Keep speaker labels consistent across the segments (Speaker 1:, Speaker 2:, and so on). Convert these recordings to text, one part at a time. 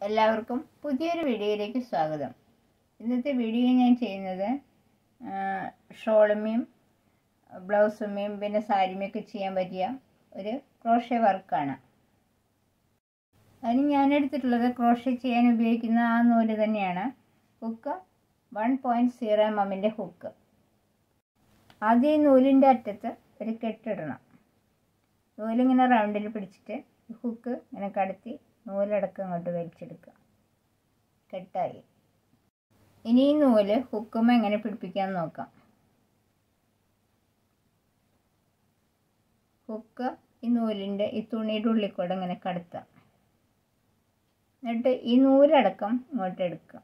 Speaker 1: എല്ലാവർക്കും പുതിയൊരു വീഡിയോയിലേക്ക് സ്വാഗതം. ഇന്നത്തെ വീഡിയോ ഞാൻ ചെയ്യുന്നത് ഷോളുമേയും ബ്ലൗസുമേയും പിന്നെ സാരിമേയൊക്കെ ചെയ്യാൻ പറ്റിയ ഒരു ക്രോഷേ വർക്കാണ്. അതിന് ഞാൻ എടുത്തിട്ടുള്ളത് ക്രോഷേ ചെയ്യാൻ ഉപയോഗിക്കുന്ന ആ നൂല് തന്നെയാണ്. Hook 1.0 mm hook. ആദ്യം ഈ നൂലിൻ്റെ അറ്റത്ത് ഒരു കെട്ടിടണം. നൂലിങ്ങനെ റൗണ്ടിൽ പിടിച്ചിട്ട് ഹുക്ക് ഇങ്ങനെ കടത്തി നൂലടക്കം അങ്ങോട്ട് വലിച്ചെടുക്കുക. കെട്ടായി. ഇനി ഈ നൂല് ഹുക്കുമ്പോൾ എങ്ങനെ പിടിപ്പിക്കാൻ നോക്കാം. ഹുക്ക് ഈ നൂലിൻ്റെ ഈ തുണിയുടെ ഉള്ളിൽ കൂടെ ഇങ്ങനെ കടത്താം. എന്നിട്ട് ഈ നൂലടക്കം ഇങ്ങോട്ട് എടുക്കുക.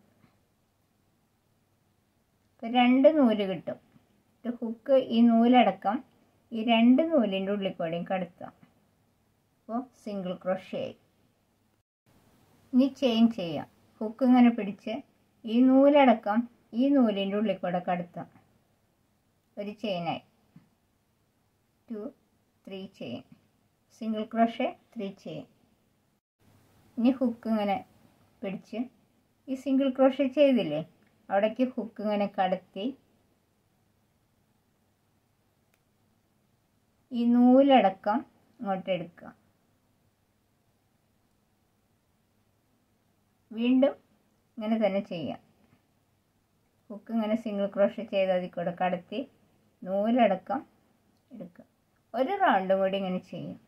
Speaker 1: ഇപ്പം 2 നൂല് കിട്ടും. ഹുക്ക് ഈ നൂലടക്കം ഈ 2 നൂലിൻ്റെ ഉള്ളിൽ കൂടെയും കടത്താം. അപ്പോൾ സിംഗിൾ ക്രോഷേ ആയി. ഇനി ചെയിൻ ചെയ്യാം. ഹുക്ക് ഇങ്ങനെ പിടിച്ച് ഈ നൂലടക്കം ഈ നൂലിൻ്റെ ഉള്ളിൽ കൂടെ കടത്താം. ഒരു ചെയിനായി. 2 3 ചെയിൻ. Single crochet 3 chain. ഇനി ഹുക്ക് ഇങ്ങനെ പിടിച്ച് ഈ സിംഗിൾ ക്രോഷേ ചെയ്തില്ലേ അവിടേക്ക് ഹുക്ക് ഇങ്ങനെ കടത്തി ഈ നൂലടക്കം ഇങ്ങോട്ട് എടുക്കുക. വീണ്ടും ഇങ്ങനെ തന്നെ ചെയ്യാം. ഹുക്ക് ഇങ്ങനെ സിംഗിൾ ക്രോഷേ ചെയ്ത് അതിൽ കൂടെ കടത്തി നൂലടക്കം എടുക്കുക. ഒരു റൗണ്ടും കൂടി ഇങ്ങനെ ചെയ്യാം.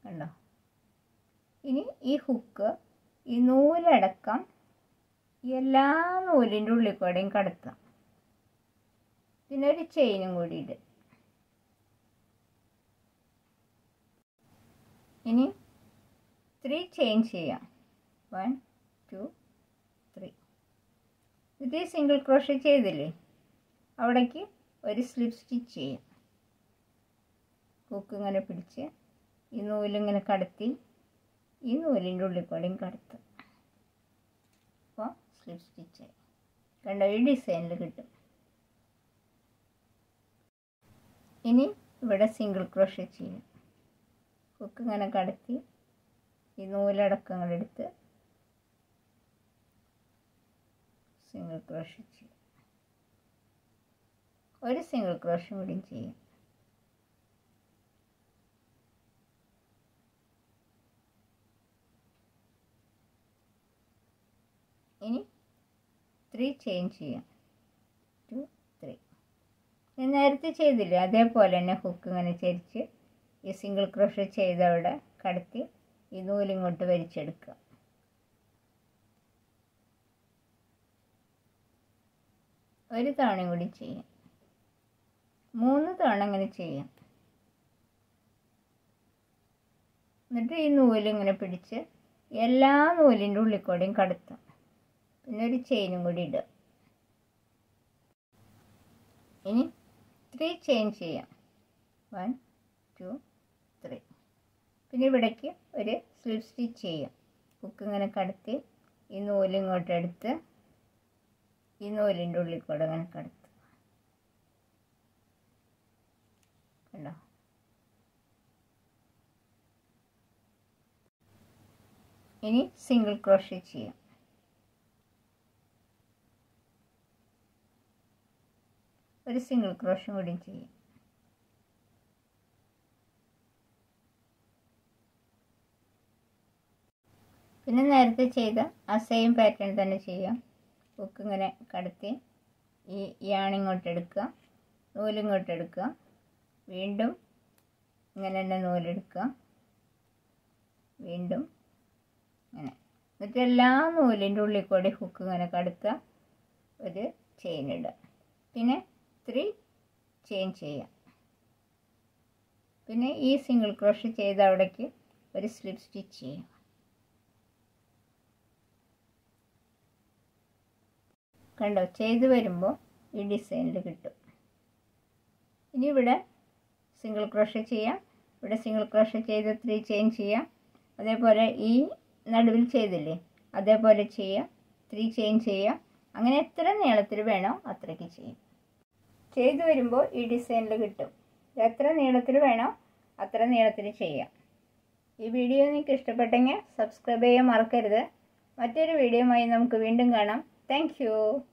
Speaker 1: കണ്ടോ? ഇനി ഈ ഹുക്ക് ഈ നൂലടക്കം എല്ലാ നൂലിൻ്റെ ഉള്ളിൽ കൂടെയും കടത്താം. പിന്നെ ഒരു ചെയിനും കൂടി ഇടുക. ഇനി 3 ചെയിൻ ചെയ്യാം. 1 2 3. ഇത് സിംഗിൾ ക്രോഷേ ചെയ്തില്ലേ അവിടേക്ക് ഒരു സ്ലിപ്പ് സ്റ്റിച്ച് ചെയ്യാം. ഹുക്ക് ഇങ്ങനെ പിടിച്ച് ഈ നൂലിങ്ങനെ കടത്തി ഈ നൂലിൻ്റെ ഉള്ളിൽ കൂടെയും കടത്തും. അപ്പോൾ സ്ലിപ്പ് സ്റ്റിച്ചായി. കണ്ടോ? ഈ ഡിസൈനിൽ കിട്ടും. ഇനി ഇവിടെ സിംഗിൾ ക്രോഷേ ചെയ്യാം. ഹുക്ക് ഇങ്ങനെ കടത്തി ഈ നൂലടക്കങ്ങളെടുത്ത് സിംഗിൾ ക്രോഷേ ചെയ്യാം. ഒരു സിംഗിൾ ക്രോഷേ കൂടി ചെയ്യാം. ഇനി 3 ചെയിൻ ചെയ്യാം. 2 3. ഞാൻ നേരത്തെ ചെയ്തില്ലേ അതേപോലെ തന്നെ ഹുക്ക് ഇങ്ങനെ ചരിച്ച് ഈ സിംഗിൾ ക്രോഷേ ചെയ്തവിടെ കടത്തി ഈ നൂലിങ്ങോട്ട് വലിച്ചെടുക്കുക. ഒരു തവണയും കൂടി ചെയ്യാം. 3 തവണ ഇങ്ങനെ ചെയ്യാം. എന്നിട്ട് ഈ നൂലിങ്ങനെ പിടിച്ച് എല്ലാ നൂലിൻ്റെ ഉള്ളിൽ കൂടെയും കടത്താം. പിന്നെ ഒരു ചെയിനും കൂടി ഇടുക. ഇനി 3 ചെയിൻ ചെയ്യാം. 1 2 3. പിന്നെ ഇവിടേക്ക് ഒരു സ്ലിപ്പ് സ്റ്റിച്ച് ചെയ്യാം. ഹുക്ക് ഇങ്ങനെ കടത്തി ഈ നൂലിങ്ങോട്ട് എടുത്ത് ഈ നൂലിൻ്റെ ഉള്ളിൽ കൂടെ ഇങ്ങനെ കടത്തുക. കണ്ടോ? ഇനി സിംഗിൾ ക്രോഷേ ചെയ്യാം. ഒരു സിംഗിൾ ക്രോഷേ കൂടി ചെയ്യാം. പിന്നെ നേരത്തെ ചെയ്ത ആ സെയിം പാറ്റേൺ തന്നെ ചെയ്യാം. ഹുക്ക് ഇങ്ങനെ കടത്തി ഈ യാണിങ്ങോട്ട് എടുക്കുക. നൂലിങ്ങോട്ട് എടുക്കുക. വീണ്ടും ഇങ്ങനെ തന്നെ നൂലെടുക്കുക. വീണ്ടും ഇങ്ങനെ. എന്നിട്ട് എല്ലാ നൂലിൻ്റെ ഉള്ളിൽ കൂടി ഹുക്ക് ഇങ്ങനെ കടത്തുക. ഒരു ചെയിൻ ഇടുക. പിന്നെ 3 ചെയിൻ ചെയ്യാം. പിന്നെ ഈ സിംഗിൾ ക്രോഷേ ചെയ്ത അവിടേക്ക് ഒരു സ്ലിപ്പ് സ്റ്റിച്ച് ചെയ്യാം. കണ്ടോ? ചെയ്ത് വരുമ്പോൾ ഈ ഡിസൈനിൽ കിട്ടും. ഇനി ഇവിടെ സിംഗിൾ ക്രോഷേ ചെയ്യാം. ഇവിടെ സിംഗിൾ ക്രോഷേ ചെയ്ത് 3 ചെയിൻ ചെയ്യാം. അതേപോലെ ഈ നടുവിൽ ചെയ്തില്ലേ അതേപോലെ ചെയ്യാം. 3 ചെയിൻ ചെയ്യാം. അങ്ങനെ എത്ര നീളത്തിൽ വേണോ അത്രയ്ക്ക് ചെയ്യാം. ചെയ്ത് വരുമ്പോൾ ഈ ഡിസൈനിൽ കിട്ടും. എത്ര നീളത്തിൽ വേണോ അത്ര നീളത്തിൽ ചെയ്യാം. ഈ വീഡിയോ നിങ്ങൾക്ക് ഇഷ്ടപ്പെട്ടെങ്കിൽ സബ്സ്ക്രൈബ് ചെയ്യാൻ മറക്കരുത്. മറ്റൊരു വീഡിയോയുമായി നമുക്ക് വീണ്ടും കാണാം. Thank you.